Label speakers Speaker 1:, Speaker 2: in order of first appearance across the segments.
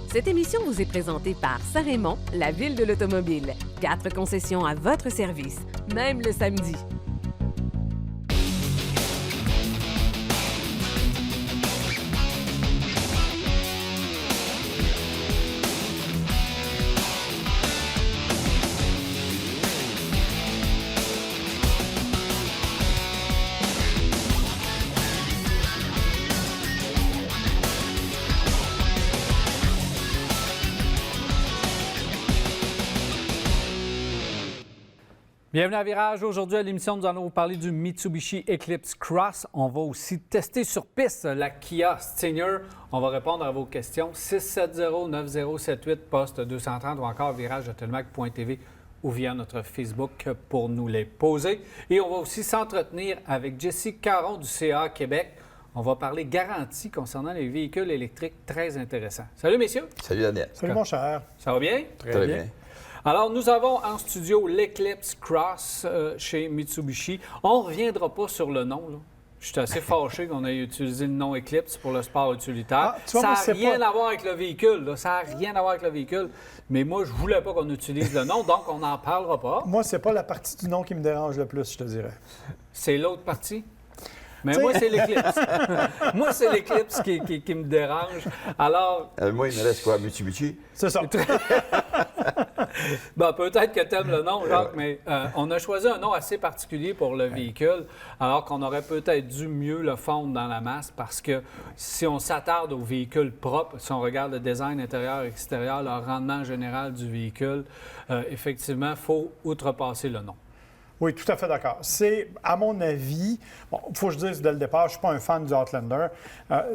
Speaker 1: Cette émission vous est présentée par Saint-Raymond, la ville de l'automobile. 4 concessions à votre service, même le samedi.
Speaker 2: Bienvenue à Virage. Aujourd'hui, à l'émission, nous allons vous parler du Mitsubishi Eclipse Cross. On va aussi tester sur piste la Kia Stinger. On va répondre à vos questions. 670-9078, poste 230 ou encore virage-automac.tv ou via notre Facebook pour nous les poser. Et on va aussi s'entretenir avec Jessie Caron du CA Québec. On va parler garantie concernant les véhicules électriques, très intéressant. Salut, messieurs.
Speaker 3: Salut, Daniel.
Speaker 4: Salut, mon cher.
Speaker 2: Ça va bien?
Speaker 3: Très bien.
Speaker 2: Alors, nous avons en studio l'Eclipse Cross chez Mitsubishi. On ne reviendra pas sur le nom, là. Je suis assez fâché qu'on ait utilisé le nom Eclipse pour le sport utilitaire. Ça n'a rien à voir avec le véhicule, là. Ça n'a rien à voir avec le véhicule. Mais moi, je ne voulais pas qu'on utilise le nom, donc on n'en parlera pas.
Speaker 4: Moi, c'est pas la partie du nom qui me dérange le plus, je te dirais.
Speaker 2: C'est l'autre partie? Mais moi, c'est l'Eclipse. Moi, c'est l'Eclipse qui me dérange. Alors...
Speaker 3: moi, il me reste quoi, Mitsubishi?
Speaker 4: C'est ça.
Speaker 2: Bien, peut-être que tu aimes le nom, Jacques, mais on a choisi un nom assez particulier pour le véhicule, alors qu'on aurait peut-être dû mieux le fondre dans la masse, parce que si on s'attarde aux véhicules propres, si on regarde le design intérieur et extérieur, le rendement général du véhicule, effectivement, il faut outrepasser le nom.
Speaker 4: Oui, tout à fait d'accord. C'est, à mon avis, bon, il faut que je dise dès le départ, je ne suis pas un fan du Outlander.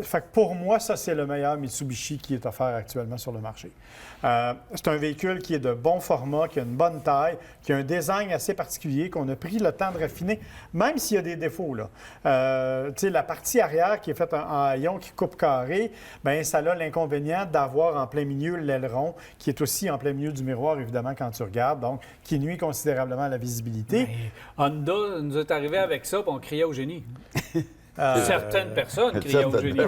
Speaker 4: Fait que pour moi, ça, c'est le meilleur Mitsubishi qui est offert actuellement sur le marché. C'est un véhicule qui est de bon format, qui a une bonne taille, qui a un design assez particulier, qu'on a pris le temps de raffiner, même s'il y a des défauts, là. Tu sais, la partie arrière qui est faite en haillons, qui coupe carré, bien, ça a l'inconvénient d'avoir en plein milieu l'aileron, qui est aussi en plein milieu du miroir, évidemment, quand tu regardes, donc qui nuit considérablement à la visibilité.
Speaker 2: Et Honda nous est arrivé avec ça, puis on criait au génie. Certaines personnes criaient au génie.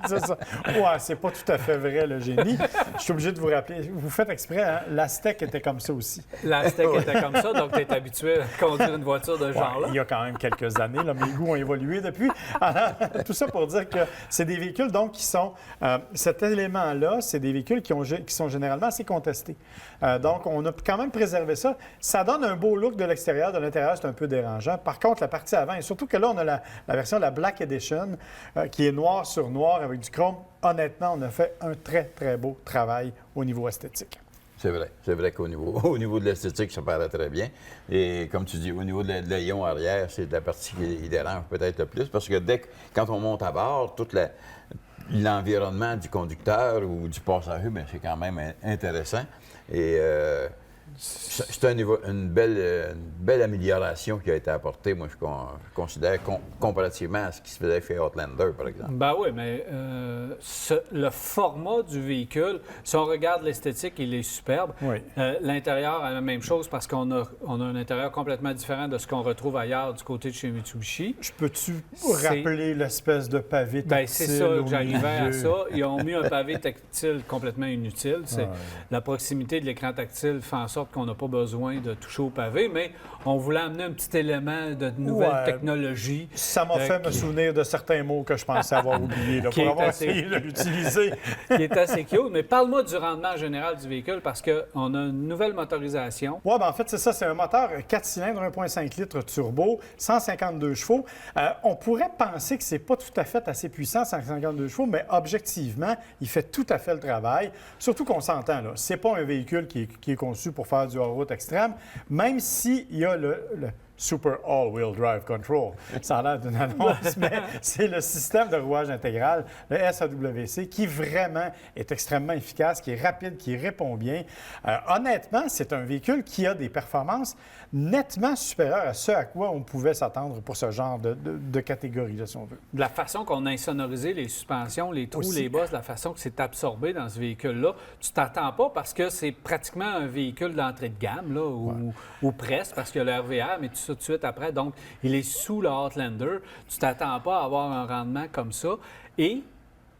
Speaker 4: C'est ça. Ouais, c'est pas tout à fait vrai, le génie. Je suis obligé de vous rappeler. Vous faites exprès, hein? L'Aztec était comme ça aussi.
Speaker 2: L'Aztec était comme ça, donc tu es habitué à conduire une voiture de ce genre-là.
Speaker 4: Il y a quand même quelques années, là, mes goûts ont évolué depuis. Alors, tout ça pour dire que c'est des véhicules, donc, qui sont... cet élément-là, c'est des véhicules qui sont généralement assez contestés. Donc, on a quand même préservé ça. Ça donne un beau look de l'extérieur. De l'intérieur, c'est un peu dérangeant. Par contre, la partie avant, et surtout que là, on a la version, la Black Edition, qui est noir sur noir avec du chrome. Honnêtement, on a fait un très, très beau travail au niveau esthétique.
Speaker 3: C'est vrai. C'est vrai qu'au niveau de l'esthétique, ça paraît très bien. Et comme tu dis, au niveau de l'haillon arrière, c'est la partie qui dérange peut-être le plus, parce que quand on monte à bord, tout l'environnement du conducteur ou du passager, bien, c'est quand même intéressant. Et c'est une belle amélioration qui a été apportée, moi, je considère, comparativement à ce qui se faisait chez Outlander, par exemple.
Speaker 2: Ben oui, mais le format du véhicule, si on regarde l'esthétique, il est superbe.
Speaker 4: Oui.
Speaker 2: L'intérieur a la même chose parce qu'on a un intérieur complètement différent de ce qu'on retrouve ailleurs du côté de chez Mitsubishi.
Speaker 4: Je peux-tu rappeler l'espèce de pavé tactile?
Speaker 2: Bien, c'est ça que j'arrivais à ça. Ils ont mis un pavé tactile complètement inutile. La proximité de l'écran tactile fait en sorte qu'on n'a pas besoin de toucher au pavé, mais on voulait amener un petit élément de nouvelle technologie.
Speaker 4: Ça m'a fait me souvenir de certains mots que je pensais avoir oubliés, là, pour avoir essayé de l'utiliser.
Speaker 2: Qui est assez cute. Mais parle-moi du rendement général du véhicule, parce qu'on a une nouvelle motorisation.
Speaker 4: Oui, bien en fait, c'est ça. C'est un moteur 4 cylindres, 1,5 litres turbo, 152 chevaux. On pourrait penser que c'est pas tout à fait assez puissant, 152 chevaux, mais objectivement, il fait tout à fait le travail. Surtout qu'on s'entend, là. C'est pas un véhicule qui est conçu pour faire du hors-route extrême, même s'il y a le Super All-Wheel Drive Control. Ça a l'air d'une annonce, mais c'est le système de rouage intégral, le SAWC, qui vraiment est extrêmement efficace, qui est rapide, qui répond bien. Honnêtement, c'est un véhicule qui a des performances nettement supérieures à ce à quoi on pouvait s'attendre pour ce genre de catégorie-là, si on veut.
Speaker 2: De la façon qu'on a insonorisé les suspensions, les trous, les bosses, la façon que c'est absorbé dans ce véhicule-là, tu t'attends pas parce que c'est pratiquement un véhicule d'entrée de gamme, là, ou presque, parce qu'il y a le RVR, mais tout de suite après. Donc, il est sous le Outlander. Tu t'attends pas à avoir un rendement comme ça. Et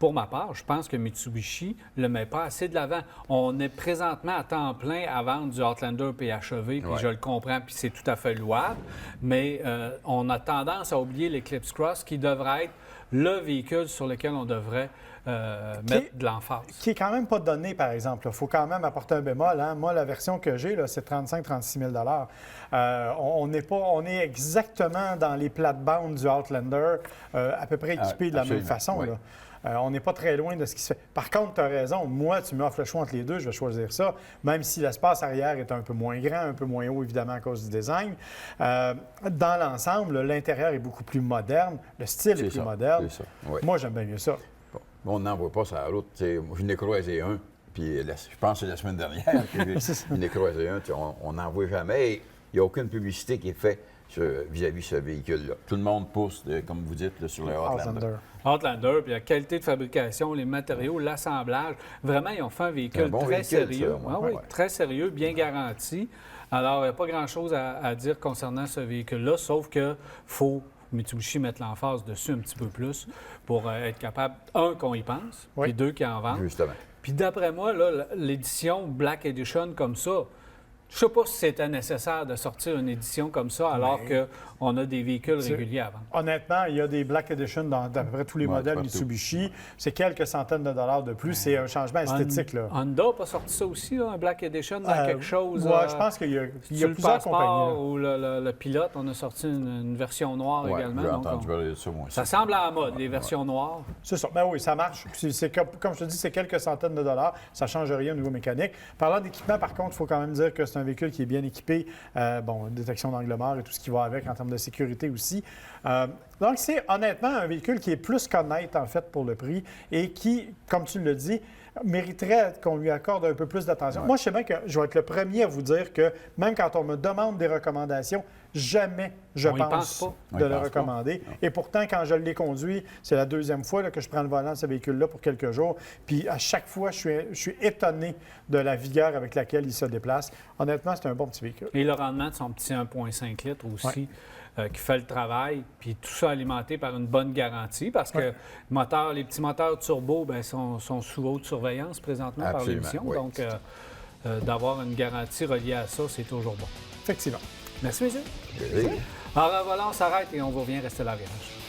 Speaker 2: pour ma part, je pense que Mitsubishi ne le met pas assez de l'avant. On est présentement à temps plein à vendre du Outlander PHEV, puis je le comprends, puis c'est tout à fait louable, mais on a tendance à oublier l'Eclipse Cross qui devrait être le véhicule sur lequel on devrait mettre de l'emphase.
Speaker 4: Qui n'est quand même pas donné, par exemple. Il faut quand même apporter un bémol. Hein. Moi, la version que j'ai, là, c'est 35-36 000 on est exactement dans les plates-bandes du Outlander, à peu près équipé de la même façon.
Speaker 3: Oui.
Speaker 4: Là. On n'est pas très loin de ce qui se fait. Par contre, tu as raison. Moi, tu m'offres le choix entre les deux, je vais choisir ça, même si l'espace arrière est un peu moins grand, un peu moins haut, évidemment, à cause du design. Dans l'ensemble, l'intérieur est beaucoup plus moderne, le style est plus moderne.
Speaker 3: C'est ça. Oui.
Speaker 4: Moi, j'aime bien mieux ça.
Speaker 3: Bon, on n'en voit pas sur la route. Moi, je n'ai croisé un, puis je pense que c'est la semaine dernière que je n'ai croisé un. On n'en voit jamais. Il n'y a aucune publicité qui est faite vis-à-vis ce véhicule-là. Tout le monde pousse, comme vous dites, là, sur le Outlander.
Speaker 2: Outlander, puis la qualité de fabrication, les matériaux, l'assemblage. Vraiment, ils ont fait un véhicule très sérieux. Très sérieux, bien garanti. Alors, il n'y a pas grand-chose à dire concernant ce véhicule-là, sauf que faut Mitsubishi mettre l'emphase dessus un petit peu plus pour être capable, un, qu'on y pense, puis deux, qu'ils en vendent.
Speaker 3: Justement.
Speaker 2: Puis d'après moi, là, l'édition Black Edition comme ça, je ne sais pas si c'était nécessaire de sortir une édition comme ça alors qu'on a des véhicules réguliers à vendre.
Speaker 4: Honnêtement, il y a des Black Edition dans à peu près tous les modèles Mitsubishi. C'est quelques centaines de dollars de plus. C'est un changement esthétique. Là.
Speaker 2: Honda n'a pas sorti ça aussi, là, un Black Edition dans quelque chose?
Speaker 4: Oui, je pense qu'il y a plusieurs compagnies.
Speaker 2: Ou le pilote, on a sorti une version noire également.
Speaker 3: J'ai entendu parler de ça, moi aussi.
Speaker 2: Ça semble à la mode, les versions noires.
Speaker 4: C'est ça. Ben oui, ça marche. Comme je te dis, c'est quelques centaines de dollars. Ça ne change rien au niveau mécanique. Parlant d'équipement, par contre, il faut quand même dire que c'est un véhicule qui est bien équipé. Détection d'angle mort et tout ce qui va avec en termes de sécurité aussi. Donc, c'est honnêtement un véhicule qui est plus qu'honnête, en fait, pour le prix et qui, comme tu le dis, mériterait qu'on lui accorde un peu plus d'attention. Moi, je sais bien que je vais être le premier à vous dire que même quand on me demande des recommandations, jamais je pense de le recommander. Et pourtant, quand je l'ai conduit, c'est la deuxième fois là, que je prends le volant de ce véhicule-là pour quelques jours. Puis à chaque fois, je suis étonné de la vigueur avec laquelle il se déplace. Honnêtement, c'est un bon petit véhicule.
Speaker 2: Et le rendement de son petit 1,5 litres aussi. Qui fait le travail, puis tout ça alimenté par une bonne garantie, parce que les petits moteurs turbo sont sous haute surveillance présentement par l'émission.
Speaker 3: Oui.
Speaker 2: Donc, d'avoir une garantie reliée à ça, c'est toujours bon.
Speaker 4: Effectivement.
Speaker 2: Merci, messieurs. Alors voilà, on s'arrête et on vous revient rester là, virage.